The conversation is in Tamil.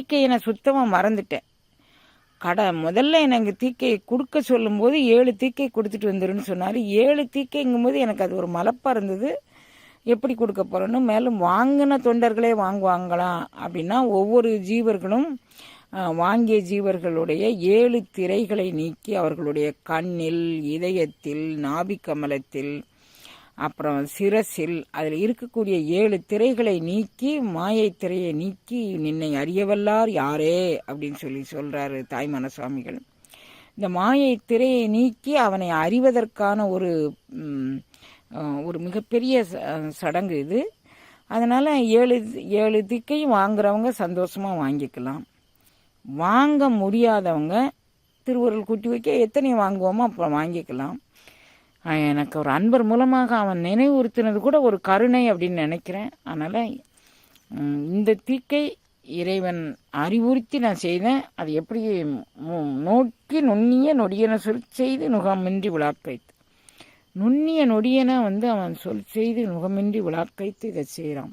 தீக்கையை நான் சுத்தமாக மறந்துட்டேன். முதல்ல எனக்கு தீக்கையை கொடுக்க சொல்லும்போது 7 தீக்கை கொடுத்துட்டு வந்துருன்னு சொன்னார். 7 தீக்கைங்கும்போது எனக்கு அது ஒரு மலப்பாக இருந்தது. எப்படி கொடுக்க போகிறோன்னு. மேலும் வாங்கின தொண்டர்களே வாங்குவாங்களாம் அப்படின்னா ஒவ்வொரு ஜீவர்களும் வாங்கிய ஜீவர்களுடைய 7 திரைகளை நீக்கி அவர்களுடைய கண்ணில், இதயத்தில், நாபிக்கமலத்தில், அப்புறம் சிரசில் அதில் இருக்கக்கூடிய 7 திரைகளை நீக்கி, மாயை திரையை நீக்கி நின்னை அறியவல்லார் யாரே அப்படின்னு சொல்கிறாரு தாய்மான சுவாமிகள். இந்த மாயை திரையை நீக்கி அவனை அறிவதற்கான ஒரு மிகப்பெரிய சடங்கு இது. அதனால் 7 திக்கையும் வாங்குறவங்க சந்தோஷமாக வாங்கிக்கலாம். வாங்க முடியாதவங்க திருவருள் கூட்டி வைக்க எத்தனை வாங்குவோமோ அப்போ வாங்கிக்கலாம். எனக்கு ஒரு அன்பர் மூலமாக அவன் நினைவுறுத்தினது கூட ஒரு கருணை அப்படின்னு நினைக்கிறேன். அதனால் இந்த தீக்கை இறைவன் அறிவுறுத்தி நான் செய்தேன். அது எப்படி நோக்கி நுண்ணிய நொடியன சொல் செய்து நுகமின்றி விழாக்கைத்து, நுண்ணிய நொடியனை அவன் சொல் செய்து நுகமின்றி விழாக்கைத்து இதை செய்கிறான்.